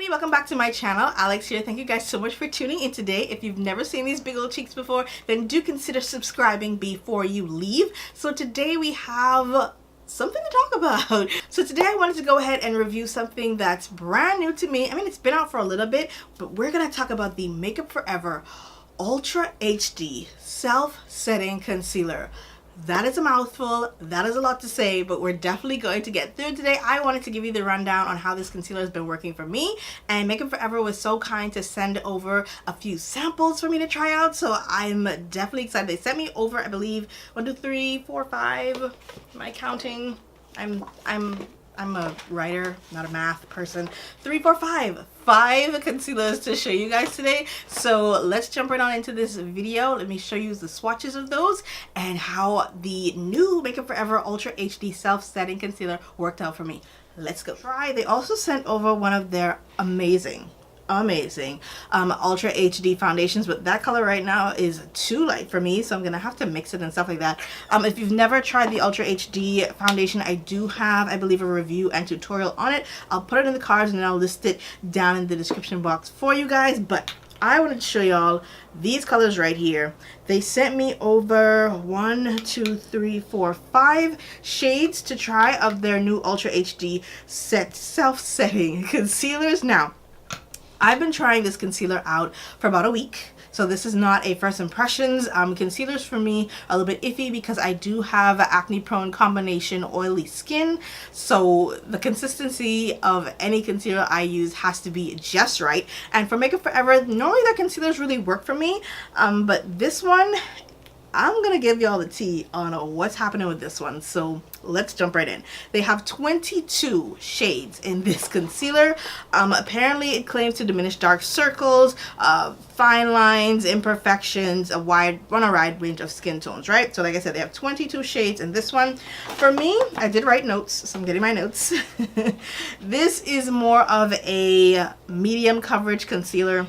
everybody, welcome back to my channel. Alex here. Thank you guys so much for tuning in today. If you've never seen these big old cheeks before, then do consider subscribing before you leave. So today we have something to talk about. So today I wanted to go ahead and review something that's brand new to me. I mean, it's been out for a little bit, but we're gonna talk about the Makeup Forever Ultra HD Self-Setting Concealer. That is a mouthful, that is a lot to say, but we're definitely going to get through today. I wanted to give you the rundown on how this concealer has been working for me, and Makeup Forever was so kind to send over a few samples for me to try out, so I'm definitely excited. They sent me over, I believe, 1, 2, 3, 4, 5, am I counting? I'm a writer, not a math person. 3, 4, 5 concealers to show you guys today. So let's jump right on into this video. Let me show you the swatches of those and how the new Makeup Forever Ultra HD Self-Setting Concealer worked out for me. Let's go. They also sent over one of their amazing Ultra HD foundations, but that color right now is too light for me, so I'm gonna have to mix it and stuff like that. If you've never tried the Ultra HD foundation, I do have, I believe, a review and tutorial on it. I'll put it in the cards and then I'll list it down in the description box for you guys, but I wanted to show y'all these colors right here. They sent me over 1, 2, 3, 4, 5 shades to try of their new Ultra HD self-setting concealers. Now, I've been trying this concealer out for about a week, so this is not a first impressions. Concealers for me are a little bit iffy because I do have acne prone combination oily skin, so the consistency of any concealer I use has to be just right. And for Makeup Forever, normally their concealers really work for me, but this one, I'm gonna give y'all the tea on what's happening with this one, so let's jump right in. They have 22 shades in this concealer. Apparently it claims to diminish dark circles, fine lines, imperfections, a wide range of skin tones, right? So like I said, they have 22 shades in this one. For me, I did write notes, so I'm getting my notes. This is more of a medium coverage concealer.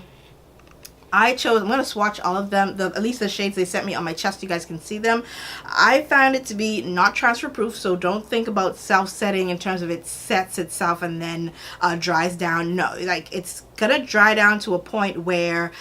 I'm going to swatch all of them, at least the shades they sent me on my chest, you guys can see them. I found it to be not transfer proof, so don't think about self-setting in terms of it sets itself and then dries down. No, like it's going to dry down to a point where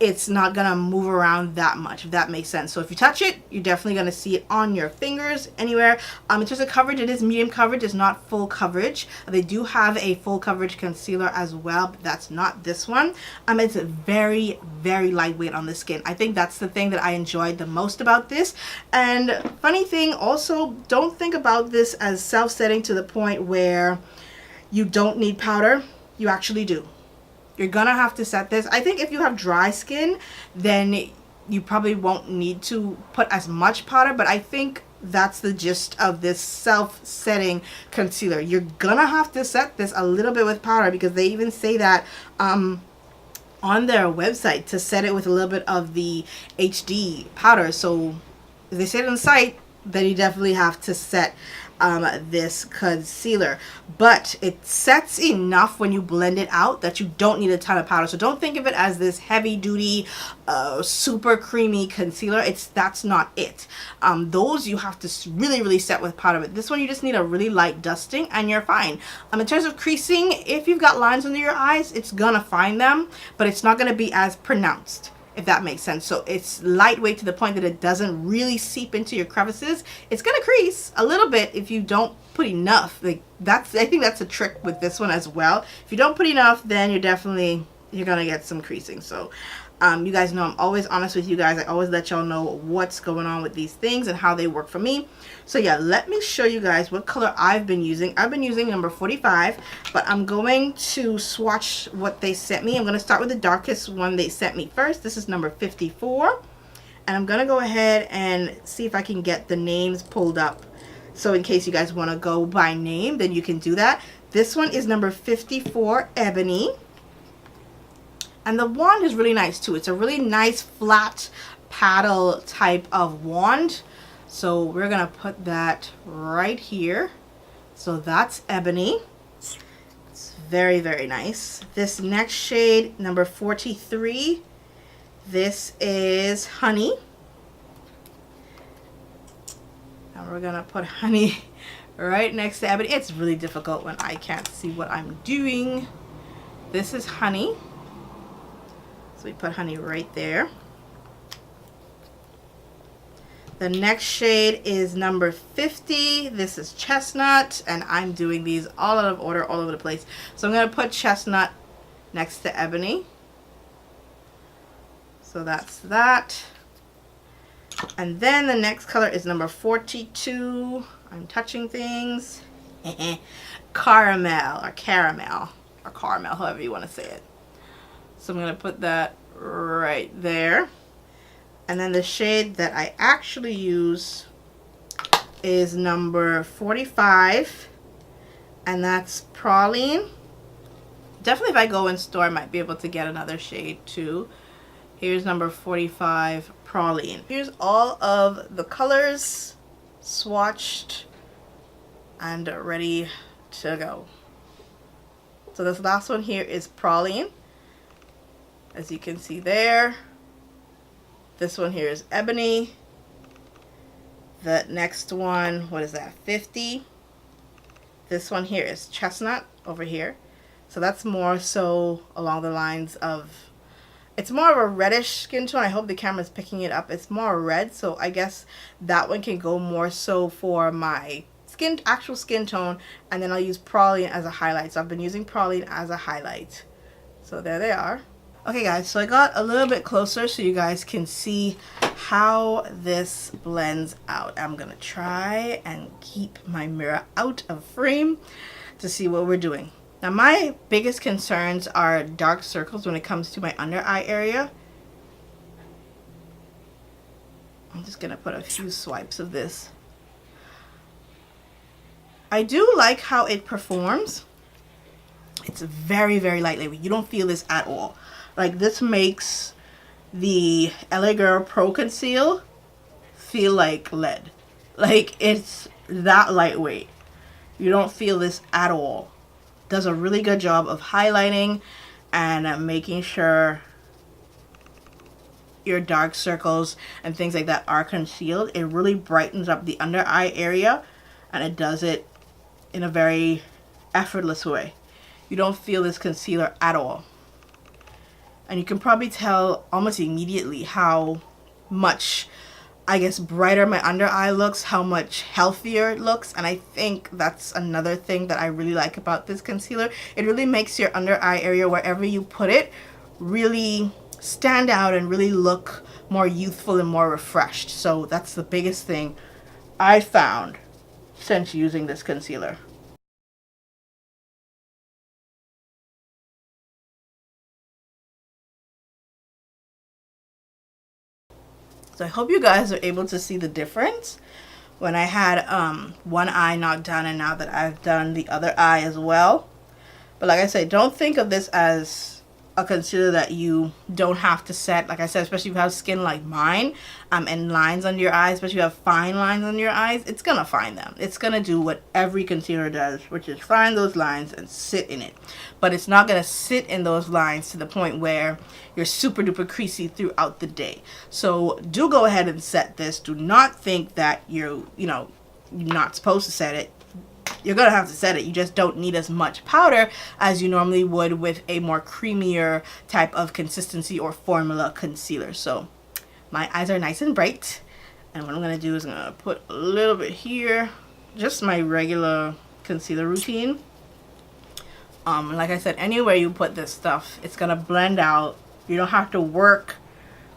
it's not gonna move around that much, if that makes sense. So if you touch it, you're definitely gonna see it on your fingers, anywhere. In terms of coverage, it is medium coverage, it's not full coverage. They do have a full coverage concealer as well, but that's not this one. It's very, very lightweight on the skin. I think that's the thing that I enjoyed the most about this. And funny thing also, don't think about this as self-setting to the point where you don't need powder. You actually do. You're gonna have to set this. I think if you have dry skin, then you probably won't need to put as much powder, but I think that's the gist of this self-setting concealer. You're gonna have to set this a little bit with powder because they even say that on their website to set it with a little bit of the HD powder. So if they say it on the site, then you definitely have to set this concealer, but it sets enough when you blend it out that you don't need a ton of powder. So don't think of it as this heavy duty super creamy concealer. That's not it. Those you have to really set with powder, but this one you just need a really light dusting and you're fine. In terms of creasing, if you've got lines under your eyes, it's gonna find them, but it's not gonna be as pronounced, if that makes sense. So it's lightweight to the point that it doesn't really seep into your crevices. It's gonna crease a little bit if you don't put enough. Like I think that's a trick with this one as well. If you don't put enough, then you're gonna get some creasing. So you guys know I'm always honest with you guys. I always let y'all know what's going on with these things and how they work for me. So yeah, let me show you guys what color I've been using. I've been using number 45, but I'm going to swatch what they sent me. I'm going to start with the darkest one they sent me first. This is number 54, and I'm going to go ahead and see if I can get the names pulled up. So in case you guys want to go by name, then you can do that. This one is number 54, Ebony. And the wand is really nice too. It's a really nice flat paddle type of wand. So we're gonna put that right here. So that's Ebony. It's very, very nice. This next shade, number 43, this is Honey. And we're gonna put Honey right next to Ebony. It's really difficult when I can't see what I'm doing. This is Honey. So we put Honey right there. The next shade is number 50. This is Chestnut, and I'm doing these all out of order, all over the place. So I'm going to put Chestnut next to Ebony. So that's that. And then the next color is number 42. I'm touching things. Caramel, however you want to say it. So I'm going to put that right there. And then the shade that I actually use is number 45, and that's Praline. Definitely if I go in store, I might be able to get another shade too. Here's number 45, Praline. Here's all of the colors swatched and ready to go. So this last one here is Praline, as you can see there. This one here is Ebony. The next one, what is that, 50? This one here is Chestnut over here. So that's more so along the lines of, it's more of a reddish skin tone. I hope the camera's picking it up. It's more red, so I guess that one can go more so for my actual skin tone, and then I'll use Praline as a highlight. So I've been using Praline as a highlight. So there they are. Okay guys, so I got a little bit closer so you guys can see how this blends out. I'm gonna try and keep my mirror out of frame to see what we're doing. Now my biggest concerns are dark circles when it comes to my under eye area. I'm just gonna put a few swipes of this. I do like how it performs. It's very, very lightweight. You don't feel this at all. Like, this makes the LA Girl Pro Conceal feel like lead. Like, it's that lightweight. You don't feel this at all. Does a really good job of highlighting and making sure your dark circles and things like that are concealed. It really brightens up the under eye area, and it does it in a very effortless way. You don't feel this concealer at all. And you can probably tell almost immediately how much, I guess, brighter my under eye looks, how much healthier it looks. And I think that's another thing that I really like about this concealer. It really makes your under eye area, wherever you put it, really stand out and really look more youthful and more refreshed. So that's the biggest thing I found since using this concealer. So I hope you guys are able to see the difference when I had one eye not done, and now that I've done the other eye as well. But like I said, don't think of this as a concealer that you don't have to set. Like I said, especially if you have skin like mine and lines under your eyes, especially if you have fine lines under your eyes, it's gonna find them. It's gonna do what every concealer does, which is find those lines and sit in it. But it's not gonna sit in those lines to the point where you're super duper creasy throughout the day. So do go ahead and set this. Do not think that you're not supposed to set it. You're gonna have to set it. You just don't need as much powder as you normally would with a more creamier type of consistency or formula concealer. So my eyes are nice and bright, and what I'm gonna do is I'm gonna put a little bit here, just my regular concealer routine. Like I said, anywhere you put this stuff, it's gonna blend out. You don't have to work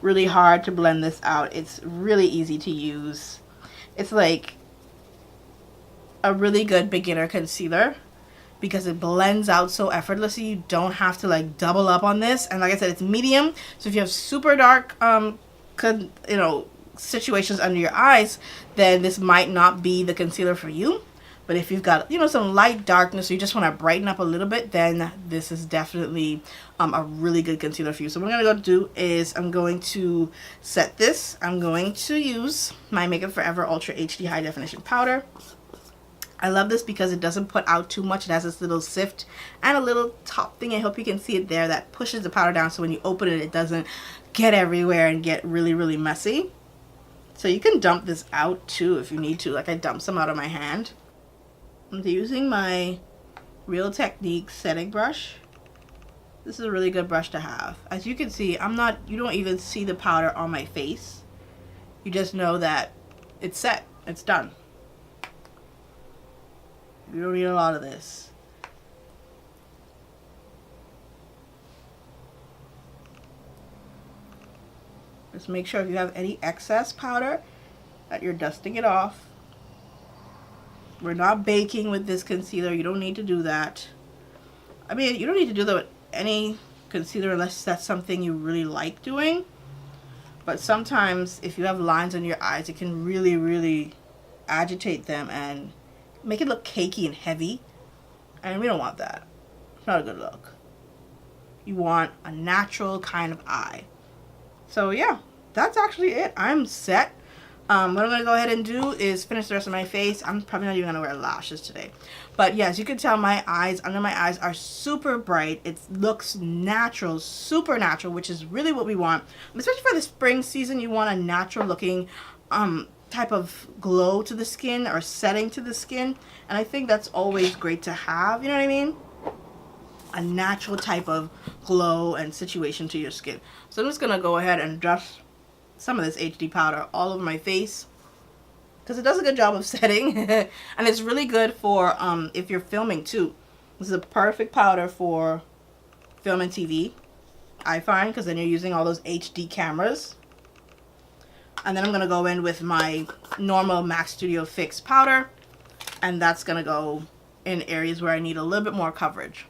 really hard to blend this out. It's really easy to use. It's like a really good beginner concealer because it blends out so effortlessly. You don't have to like double up on this. And like I said, it's medium, so if you have super dark situations under your eyes, then this might not be the concealer for you. But if you've got some light darkness, or you just want to brighten up a little bit, then this is definitely a really good concealer for you. So what I'm gonna go do is I'm going to set this. I'm going to use my Makeup Forever Ultra HD High Definition Powder. I love this because it doesn't put out too much. It has this little sift and a little top thing. I hope you can see it there that pushes the powder down, so when you open it, it doesn't get everywhere and get really, really messy. So you can dump this out too if you need to. Like I dumped some out of my hand. I'm using my Real Technique setting brush This is a really good brush to have. As you can see, you don't even see the powder on my face. You just know that it's set, it's done. You don't need a lot of this. Just make sure if you have any excess powder that you're dusting it off. We're not baking with this concealer. You don't need to do that. I mean, you don't need to do that with any concealer unless that's something you really like doing. But sometimes if you have lines on your eyes, it can really, really agitate them and make it look cakey and heavy. And we don't want that. It's not a good look. You want a natural kind of eye. So yeah, that's actually it. I'm set. What I'm going to go ahead and do is finish the rest of my face. I'm probably not even going to wear lashes today. But yes, you can tell my eyes, under my eyes, are super bright. It looks natural, super natural, which is really what we want. Especially for the spring season, you want a natural looking type of glow to the skin or setting to the skin. And I think that's always great to have, you know what I mean? A natural type of glow and situation to your skin. So I'm just going to go ahead and dust some of this HD powder all over my face because it does a good job of setting. And it's really good for if you're filming too. This is a perfect powder for film and TV, I find, because then you're using all those HD cameras. And then I'm going to go in with my normal MAC Studio Fix powder, and that's going to go in areas where I need a little bit more coverage.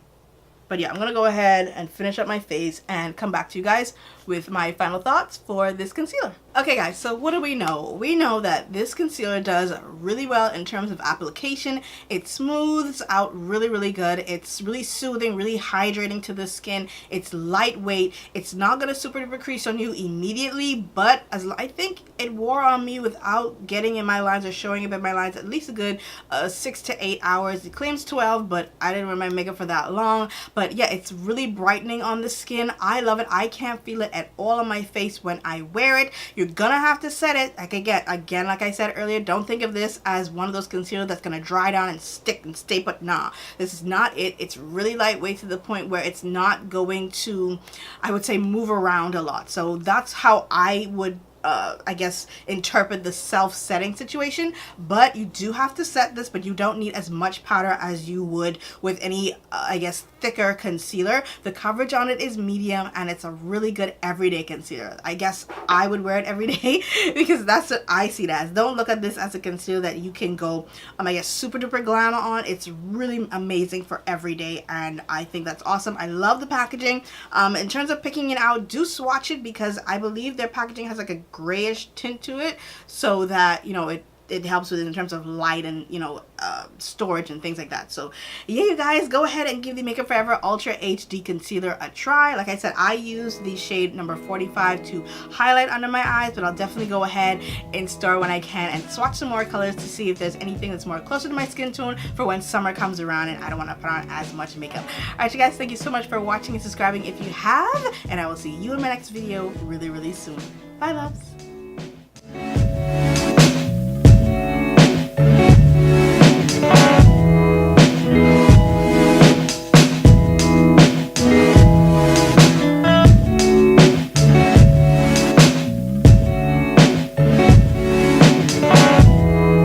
But yeah, I'm going to go ahead and finish up my face and come back to you guys with my final thoughts for this concealer. Okay guys, so what do we know? We know that this concealer does really well in terms of application. It smooths out really, really good. It's really soothing, really hydrating to the skin. It's lightweight. It's not going to super duper crease on you immediately, but I think it wore on me without getting in my lines or showing up in my lines at least a good 6 to 8 hours. It claims 12, but I didn't wear my makeup for that long. But yeah, it's really brightening on the skin. I love it. I can't feel it at all on my face when I wear it. You're gonna have to set it. Like again, like I said earlier, don't think of this as one of those concealers that's gonna dry down and stick and stay put. Nah, this is not it. It's really lightweight to the point where it's not going to, I would say, move around a lot. So that's how I would I guess interpret the self-setting situation. But you do have to set this, but you don't need as much powder as you would with any I guess thicker concealer. The coverage on it is medium, and it's a really good everyday concealer. I guess I would wear it every day because that's what I see it as. Don't look at this as a concealer that you can go I guess super duper glam on. It's really amazing for every day, and I think that's awesome. I love the packaging. In terms of picking it out, do swatch it because I believe their packaging has like a grayish tint to it, so that you know it helps with it in terms of light and storage and things like that. So yeah, you guys, go ahead and give the Makeup Forever Ultra HD Concealer a try. Like I said, I use the shade number 45 to highlight under my eyes, but I'll definitely go ahead in store when I can and swatch some more colors to see if there's anything that's more closer to my skin tone for when summer comes around and I don't want to put on as much makeup. Alright you guys, thank you so much for watching and subscribing if you have, and I will see you in my next video really, really soon. Bye loves!